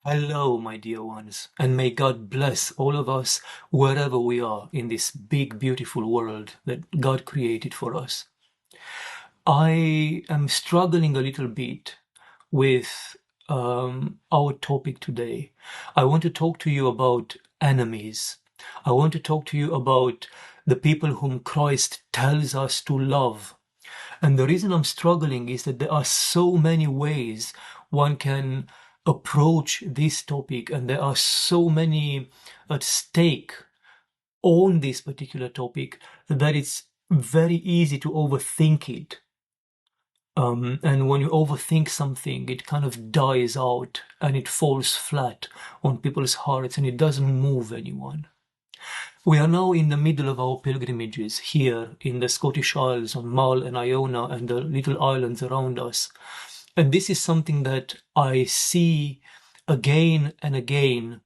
Hello, my dear ones, and may God bless all of us wherever we are in this big, beautiful world that God created for us. I am struggling a little bit with our topic today. I want to talk to you about enemies. I want to talk to you about the people whom Christ tells us to love. And the reason I'm struggling is that there are so many ways one can approach this topic, and there are so many at stake on this particular topic that it's very easy to overthink it. And when you overthink something, it kind of dies out and it falls flat on people's hearts and it doesn't move anyone. We are now in the middle of our pilgrimages here in the Scottish Isles on MULL and IONA and the little islands around us. And this is something that I see again and again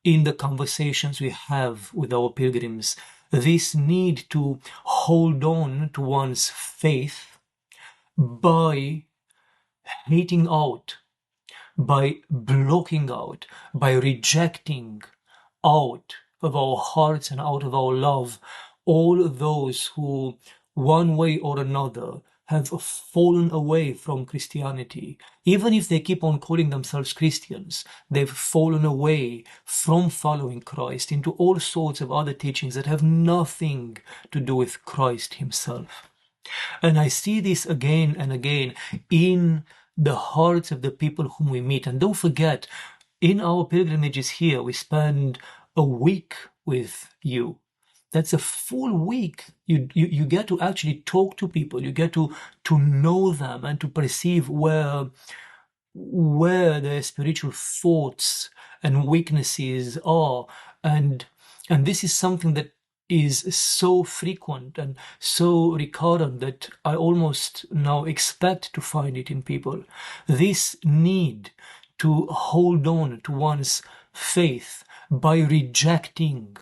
in the conversations we have with our pilgrims. This need to hold on to one's faith by hating out, by blocking out, by rejecting out of our hearts and out of our love all those who, one way or another, have fallen away from Christianity. Even if they keep on calling themselves Christians, they've fallen away from following Christ into all sorts of other teachings that have nothing to do with Christ himself. And I see this again and again in the hearts of the people whom we meet. And don't forget, in our pilgrimages here, we spend a week with you. That's a full week. You get to actually talk to people. You get to know them and to perceive where their spiritual thoughts and weaknesses are. And this is something that is so frequent and so recurrent that I almost now expect to find it in people. This need to hold on to one's faith by rejecting,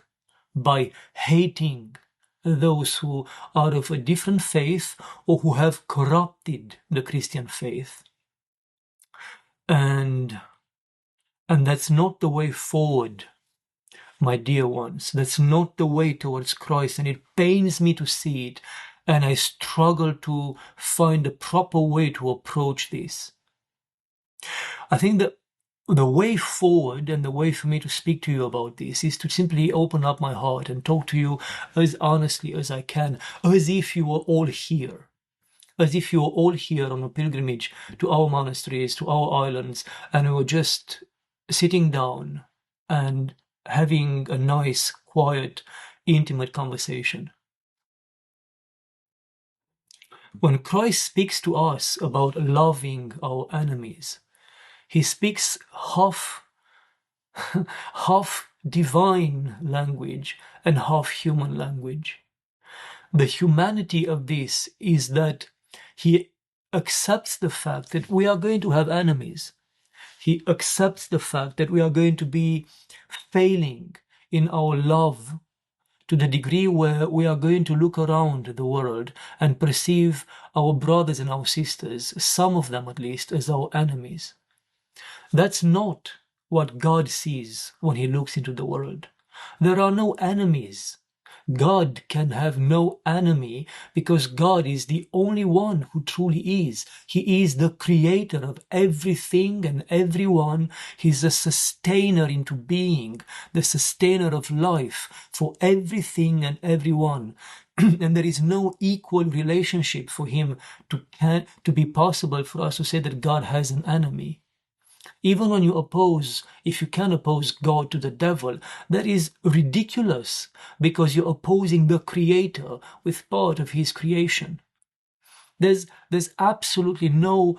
by hating those who are of a different faith or who have corrupted the Christian faith. And that's not the way forward, my dear ones. That's not the way towards Christ, and it pains me to see it, and I struggle to find a proper way to approach this. I think that the way forward and the way for me to speak to you about this is to simply open up my heart and talk to you as honestly as I can, as if you were all here. As if you were all here on a pilgrimage to our monasteries, to our islands, and we were just sitting down and having a nice, quiet, intimate conversation. When Christ speaks to us about loving our enemies, he speaks half divine language and half human language. The humanity of this is that he accepts the fact that we are going to have enemies. He accepts the fact that we are going to be failing in our love to the degree where we are going to look around the world and perceive our brothers and our sisters, some of them at least, as our enemies. That's not what God sees when he looks into the world. There are no enemies. God can have no enemy because God is the only one who truly is. He is the creator of everything and everyone. He's the sustainer into being, the sustainer of life for everything and everyone. And there is no equal relationship for him to be possible for us to say that God has an enemy. Even when you oppose, if you can oppose God to the devil, that is ridiculous because you're opposing the Creator with part of his creation. There's absolutely no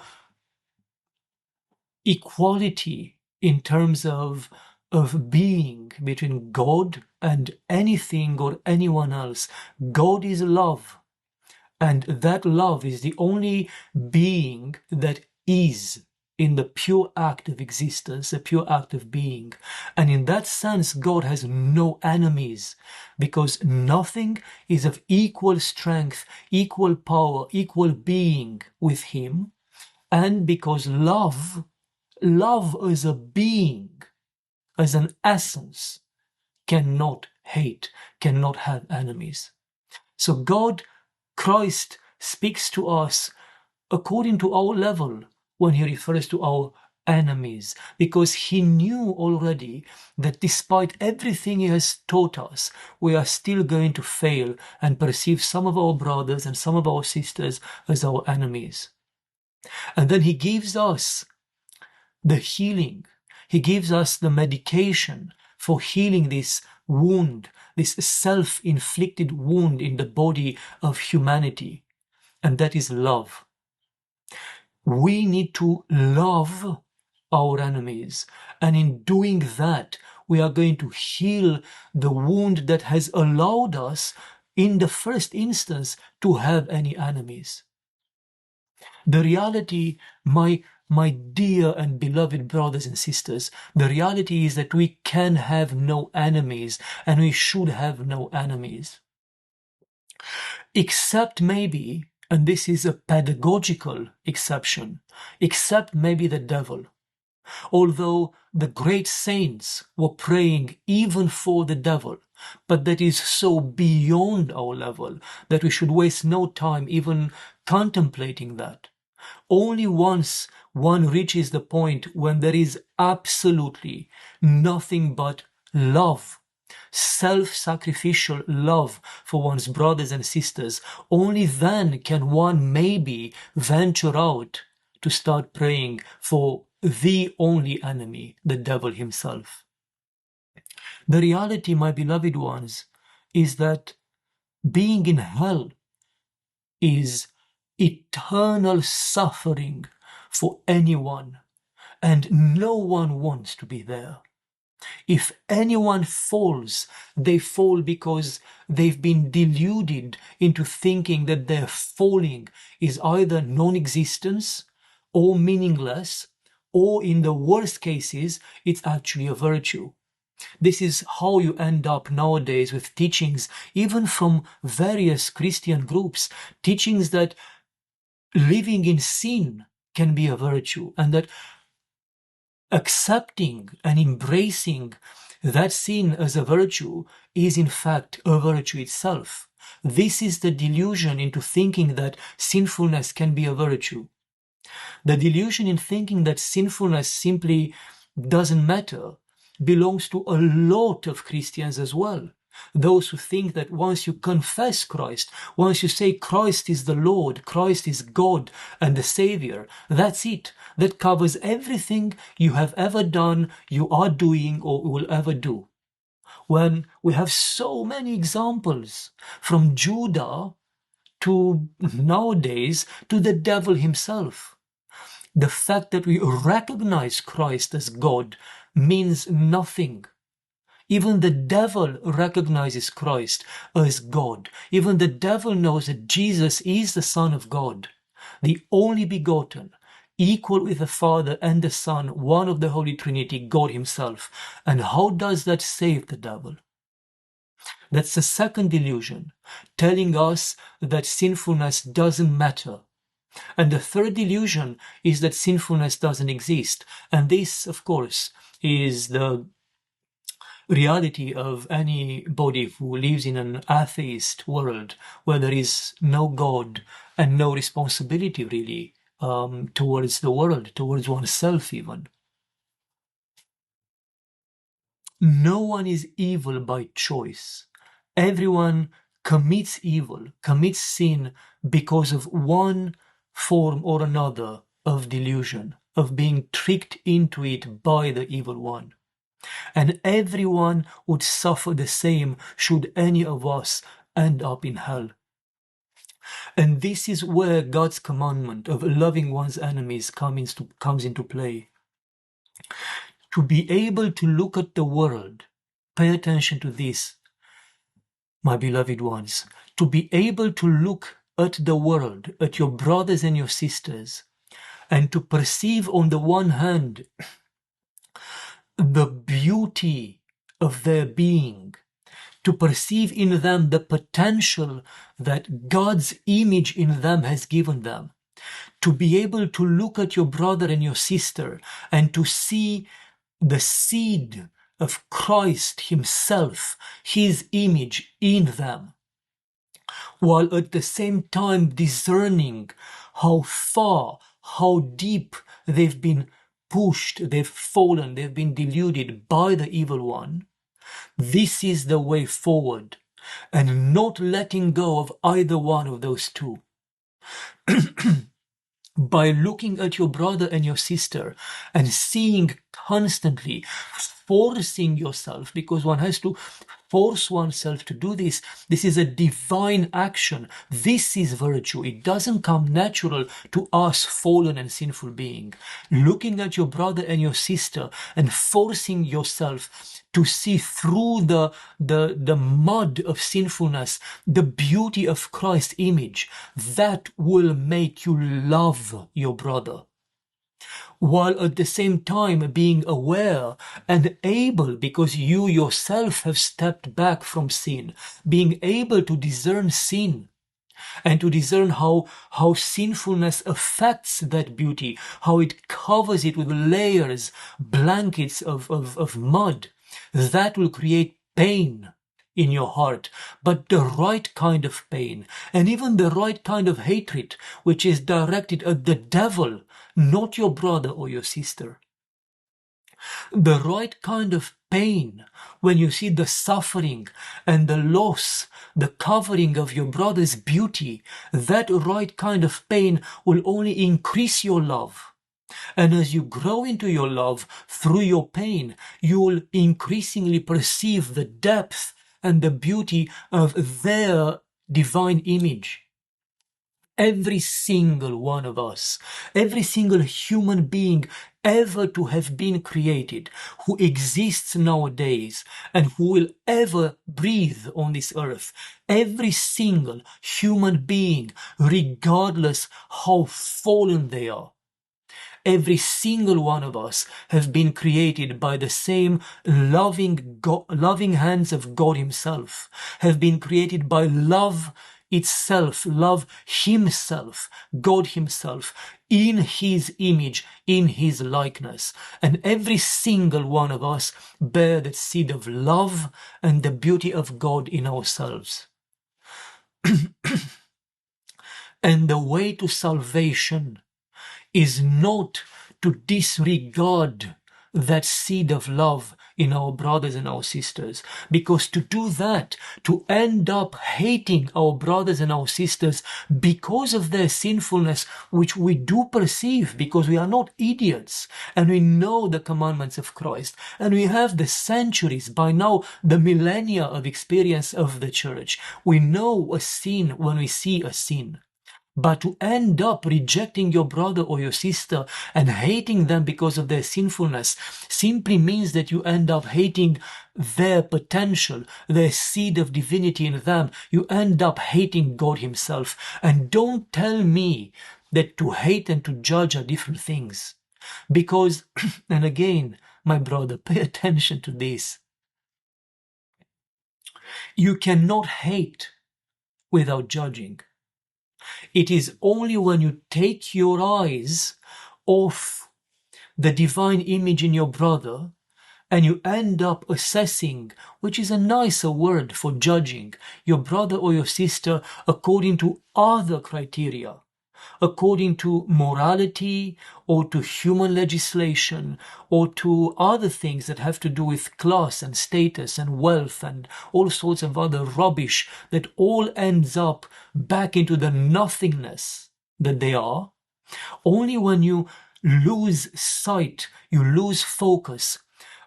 equality in terms of being between God and anything or anyone else. God is love, and that love is the only being that is in the pure act of existence, a pure act of being. And in that sense, God has no enemies because nothing is of equal strength, equal power, equal being with him. And because love love as a being, as an essence, cannot hate, cannot have enemies. So God, Christ, speaks to us according to our level when he refers to our enemies, because he knew already that despite everything he has taught us, we are still going to fail and perceive some of our brothers and some of our sisters as our enemies. And then he gives us the healing, he gives us the medication for healing this wound, this self-inflicted wound in the body of humanity, and that is love. We need to love our enemies, and in doing that, we are going to heal the wound that has allowed us, in the first instance, to have any enemies. The reality, my dear and beloved brothers and sisters, the reality is that we can have no enemies, and we should have no enemies. Except maybe, and this is a pedagogical exception, except maybe the devil. Although the great saints were praying even for the devil, but that is so beyond our level that we should waste no time even contemplating that. Only once one reaches the point when there is absolutely nothing but love, self-sacrificial love for one's brothers and sisters, only then can one maybe venture out to start praying for the only enemy, the devil himself. The reality, my beloved ones, is that being in hell is eternal suffering for anyone, and no one wants to be there. If anyone falls, they fall because they've been deluded into thinking that their falling is either non-existence or meaningless, or in the worst cases, it's actually a virtue. This is how you end up nowadays with teachings, even from various Christian groups, teachings that living in sin can be a virtue, and that accepting and embracing that sin as a virtue is in fact a virtue itself. This is the delusion into thinking that sinfulness can be a virtue. The delusion in thinking that sinfulness simply doesn't matter belongs to a lot of Christians as well. Those who think that once you confess Christ, once you say Christ is the Lord, Christ is God and the Savior, that's it. That covers everything you have ever done, you are doing, or will ever do. When we have so many examples, from Judah to nowadays to the devil himself. The fact that we recognize Christ as God means nothing. Even the devil recognizes Christ as God. Even the devil knows that Jesus is the Son of God, the only begotten, equal with the Father and the Son, one of the Holy Trinity, God himself. And how does that save the devil? That's the second delusion, telling us that sinfulness doesn't matter. And the third delusion is that sinfulness doesn't exist. And this, of course, is the reality of anybody who lives in an atheist world where there is no God and no responsibility really towards the world, towards oneself even. No one is evil by choice. Everyone commits evil, commits sin because of one form or another of delusion, of being tricked into it by the evil one. And everyone would suffer the same should any of us end up in hell. And this is where God's commandment of loving one's enemies comes into play. To be able to look at the world, pay attention to this, my beloved ones, to be able to look at the world, at your brothers and your sisters, and to perceive on the one hand the beauty of their being, to perceive in them the potential that God's image in them has given them, To be able to look at your brother and your sister and to see the seed of Christ himself, his image in them, while at the same time discerning how far, how deep they've been pushed, they've fallen, they've been deluded by the evil one. This is the way forward, and not letting go of either one of those two. By looking at your brother and your sister and seeing constantly, forcing yourself, because one has to force oneself to do this. This is a divine action. This is virtue. It doesn't come natural to us fallen and sinful beings. Looking at your brother and your sister and forcing yourself to see through the mud of sinfulness the beauty of Christ's image, that will make you love your brother, while at the same time being aware and able, because you yourself have stepped back from sin, being able to discern sin and to discern how sinfulness affects that beauty, how it covers it with layers, blankets of mud. That will create pain in your heart, but the right kind of pain, and even the right kind of hatred, which is directed at the devil, not your brother or your sister. The right kind of pain when you see the suffering and the loss, the covering of your brother's beauty, that right kind of pain will only increase your love. And as you grow into your love through your pain, you will increasingly perceive the depth and the beauty of their divine image. Every single one of us, every single human being ever to have been created, who exists nowadays and who will ever breathe on this earth, every single human being, regardless how fallen they are, every single one of us have been created by the same loving hands of God himself, have been created by love itself, love himself, God himself, in his image, in his likeness. And every single one of us bear that seed of love and the beauty of God in ourselves. And the way to salvation is not to disregard that seed of love in our brothers and our sisters, because to do that, to end up hating our brothers and our sisters because of their sinfulness, which we do perceive, because we are not idiots and we know the commandments of Christ, and we have the centuries, by now the millennia of experience of the church. We know a sin when we see a sin. But to end up rejecting your brother or your sister and hating them because of their sinfulness simply means that you end up hating their potential, their seed of divinity in them. You end up hating God himself. And don't tell me that to hate and to judge are different things. Because, and again, my brother, pay attention to this. You cannot hate without judging. It is only when you take your eyes off the divine image in your brother and you end up assessing, which is a nicer word for judging, your brother or your sister according to other criteria, according to morality or to human legislation or to other things that have to do with class and status and wealth and all sorts of other rubbish that all ends up back into the nothingness that they are. Only when you lose sight, you lose focus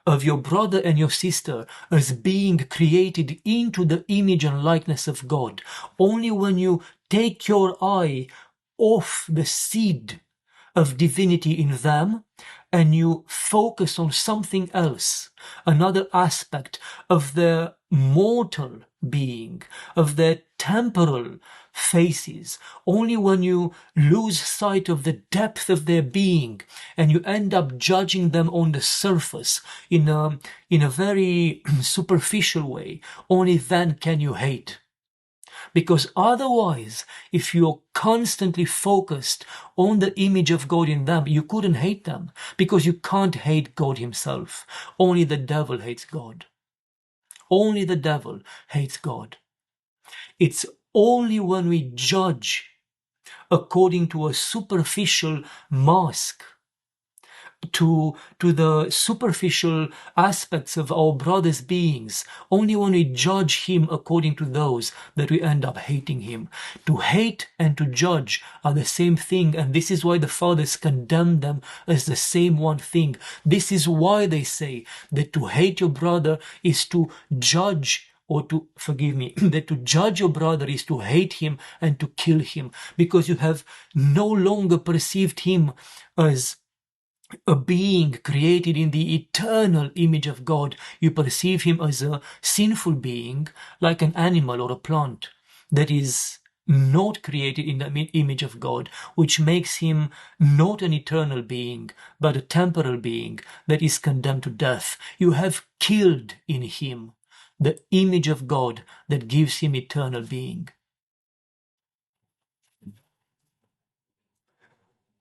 of your brother and your sister as being created into the image and likeness of God, only when you take your eye off the seed of divinity in them and you focus on something else, another aspect of their mortal being, of their temporal faces, only when you lose sight of the depth of their being and you end up judging them on the surface in a very superficial way, only then can you hate. Because otherwise, if you're constantly focused on the image of God in them, you couldn't hate them, because you can't hate God himself. Only the devil hates God. Only the devil hates God. It's only when we judge according to a superficial mask, to the superficial aspects of our brother's beings, only when we judge him according to those, that we end up hating him. To hate and to judge are the same thing, and this is why the fathers condemn them as the same one thing. This is why they say that to hate your brother is to judge, or to, forgive me, that to judge your brother is to hate him and to kill him, because you have no longer perceived him as a being created in the eternal image of God. You perceive him as a sinful being, like an animal or a plant that is not created in the image of God, which makes him not an eternal being, but a temporal being that is condemned to death. You have killed in him the image of God that gives him eternal being.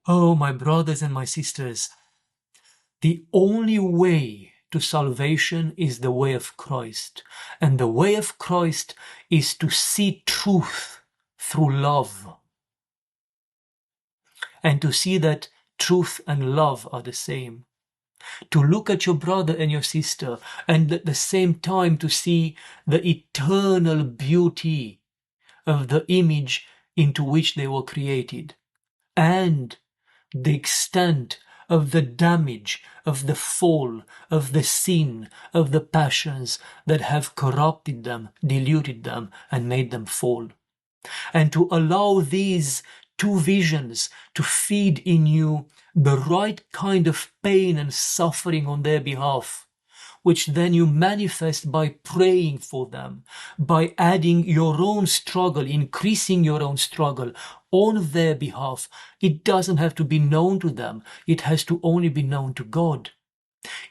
Oh, my brothers and my sisters, the only way to salvation is the way of Christ. And the way of Christ is to see truth through love. And to see that truth and love are the same. To look at your brother and your sister, and at the same time to see the eternal beauty of the image into which they were created, and the extent of the damage, of the fall, of the sin, of the passions that have corrupted them, diluted them, and made them fall. And to allow these two visions to feed in you the right kind of pain and suffering on their behalf, which then you manifest by praying for them, by adding your own struggle, increasing your own struggle on their behalf. It doesn't have to be known to them. It has to only be known to God.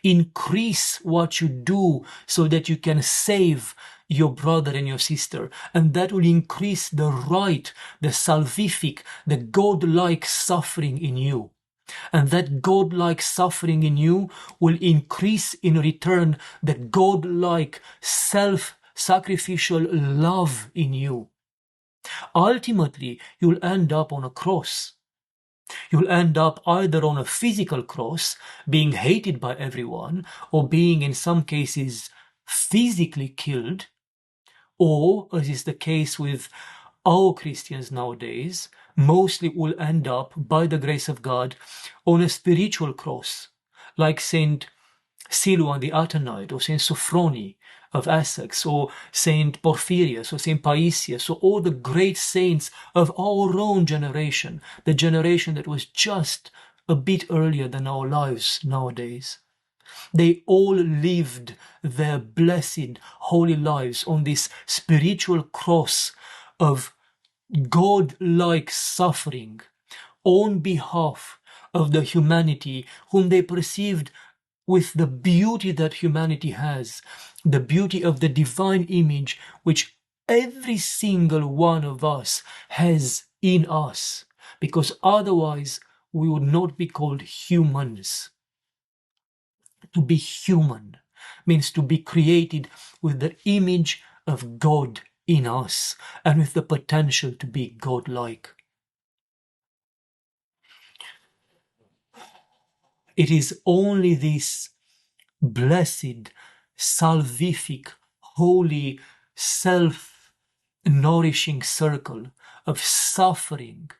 Increase what you do so that you can save your brother and your sister, and that will increase the right, the salvific, the God-like suffering in you. And that God-like suffering in you will increase in return the God-like self-sacrificial love in you. Ultimately, you'll end up on a cross. You'll end up either on a physical cross, being hated by everyone, or being in some cases physically killed, or, as is the case with our Christians nowadays, mostly will end up, by the grace of God, on a spiritual cross, like Saint Silouan the Atenite, or Saint Sophrony of Essex, or Saint Porphyrius, or Saint Paisius, or all the great saints of our own generation, the generation that was just a bit earlier than our lives nowadays. They all lived their blessed, holy lives on this spiritual cross of God-like suffering on behalf of the humanity whom they perceived with the beauty that humanity has, the beauty of the divine image which every single one of us has in us, because otherwise we would not be called humans. To be human means to be created with the image of God in us and with the potential to be God-like. It is only this blessed, salvific, holy, self-nourishing circle of suffering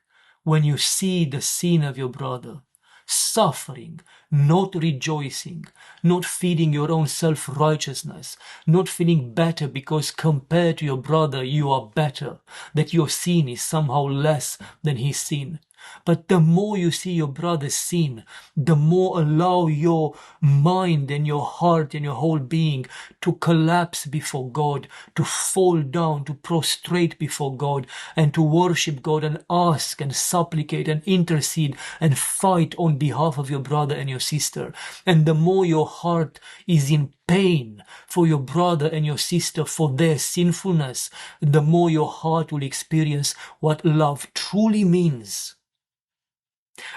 when you see the sin of your brother, suffering, not rejoicing, not feeding your own self-righteousness, not feeling better because compared to your brother you are better, that your sin is somehow less than his sin. But the more you see your brother's sin, the more allow your mind and your heart and your whole being to collapse before God, to fall down, to prostrate before God, and to worship God and ask and supplicate and intercede and fight on behalf of your brother and your sister. And the more your heart is in pain for your brother and your sister for their sinfulness, the more your heart will experience what love truly means.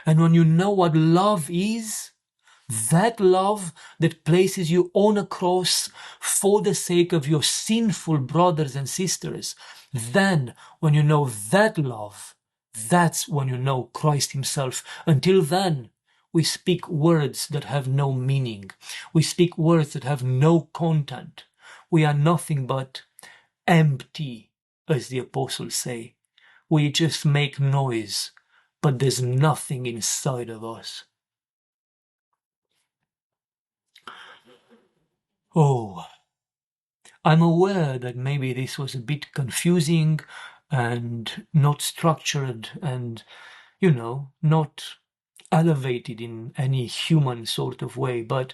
And when you know what love is, that love that places you on a cross for the sake of your sinful brothers and sisters, then when you know that love, that's when you know Christ himself. Until then, we speak words that have no meaning. We speak words that have no content. We are nothing but empty, as the apostles say. We just make noise, but there's nothing inside of us. Oh, I'm aware that maybe this was a bit confusing and not structured and, not elevated in any human sort of way, but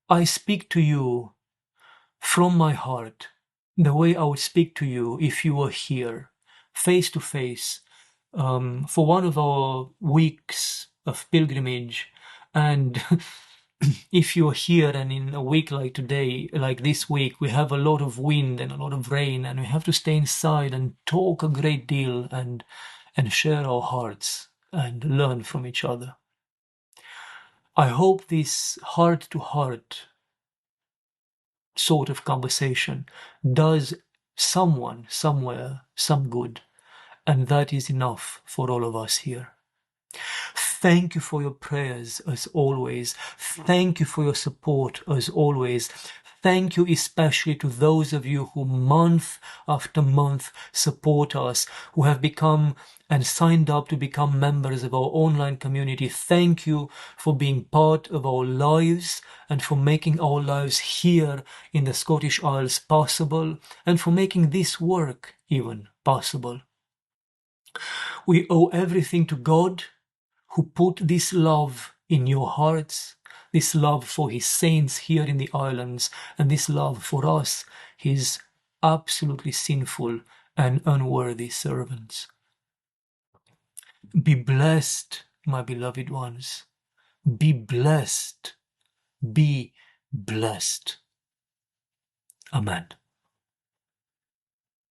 I speak to you from my heart, the way I would speak to you if you were here, face to face, for one of our weeks of pilgrimage. And if you're here and in a week like today, like this week, we have a lot of wind and a lot of rain, and we have to stay inside and talk a great deal and share our hearts and learn from each other. I hope this heart-to-heart sort of conversation does someone somewhere some good, and that is enough for all of us here. Thank you for your prayers as always. Thank you for your support as always. Thank you especially to those of you who month after month support us, who have become and signed up to become members of our online community. Thank you for being part of our lives and for making our lives here in the Scottish Isles possible, and for making this work even possible. We owe everything to God, who put this love in your hearts, this love for his saints here in the islands, and this love for us, his absolutely sinful and unworthy servants. Be blessed, my beloved ones. Be blessed. Be blessed. Amen.